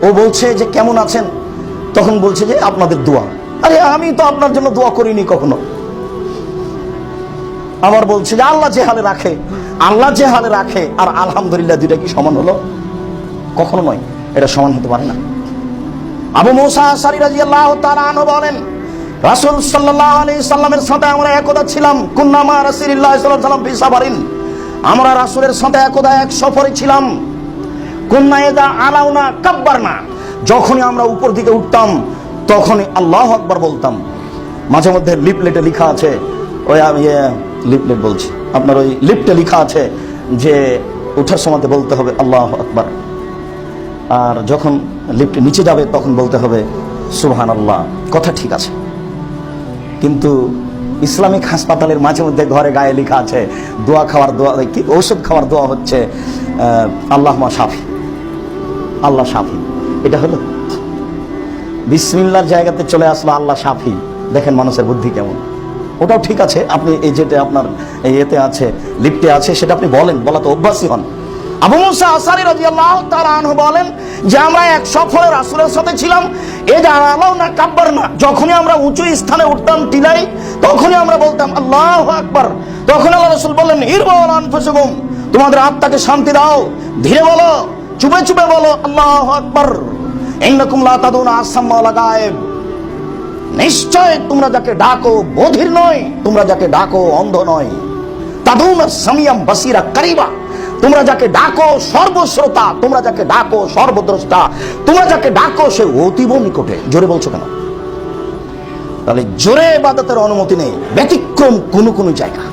ও বলছে যে কেমন আছেন, তখন বলছে যে আপনাদের দোয়া। আরে আমি তো আপনার জন্য দোয়া করিনি কখনো। আবার বলছে যে আল্লাহ যে হালে রাখে, আল্লাহ যে হালে রাখে আর আলহামদুলিল্লাহ দুইটা কি সমান হলো? কখনো নয়, এটা সমান হতে পারে না। আবু মুসা আশআরী রাদিয়াল্লাহু তাআলা আনহু বলেন, রাসূল সাল্লাল্লাহু আলাইহি সাল্লামের সাথে আমরা একদা ছিলাম। কুন্না মা রাসূলিল্লাহি সাল্লাল্লাহু আলাইহি ওয়াসাল্লাম ফি সাফারিন, আমরা রাসূলের সাথে একদা এক সফরে ছিলাম। কুন্না ইযা আলাউনা কাব্বারনা, যখনই আমরা উপর দিকে উঠতাম তখনই আল্লাহু আকবার বলতাম। মাঝে মধ্যে লিফলেটে লেখা আছে, ওই আমি লিফলেট বলছি, আপনার ওই লিফটে লেখা আছে যে ওঠার সময় বলতে হবে আল্লাহু আকবার, আর যখন লিফটে নিচে যাবে তখন বলতে হবে সুবহানাল্লাহ। কথা ঠিক আছে, কিন্তু ইসলামিক হাসপাতালের মাঝে মধ্যে ঘরে গায়ে লেখা আছে দোয়া খাওয়ার দোয়া, কি ঔষধ খাওয়ার দোয়া হচ্ছে আল্লাহুম্মা শাফি, আল্লাহ শাফি। এটা হলো বিসমিল্লাহর জায়গাতে চলে আসলো আল্লাহ শাফি। দেখেন মানুষের বুদ্ধি কেমন। ওটাও ঠিক আছে, আপনি এই যেটা আপনার এতে আছে লিফটে আছে সেটা আপনি বলেন, বলা তো অভ্যাসী হন। আবু মুসা আশআরী রাদিয়াল্লাহু তাআলা আনহু বলেন যে আমরা এক সফরে রাসূলের সাথে ছিলাম। এ জানালাও না কাব্বার না, যখনই আমরা উঁচু স্থানে উঠতাম টিলাই, তখনই আমরা বলতাম আল্লাহু আকবার। তখন আল্লাহ রাসূল বললেন ইরবাউ আনফুসাকুম, তোমাদের আত্মাকে শান্তি দাও, ধীরে বলো, চুপে চুপে বলো আল্লাহু আকবার। ইন্নাকুম লা তাদুনা আসাম্মা ওয়ালা গায়েব, নিশ্চয় তোমরা যাকে ডাকো বধির নয়, তোমরা যাকে ডাকো অন্ধ নয়। তাদুনা সামিয়াম বাসীরা কারিবা, তোমরা যাকে ডাকো সর্বশ্রোতা, তোমরা যাকে ডাকো সর্বদ্রষ্টা, তোমরা যাকে ডাকো সে অতীব নিকটে। জোরে বলছো কেন? তাহলে জোরে ইবাদতের অনুমতি নেই, ব্যতিক্রম কোন কোন জায়গা।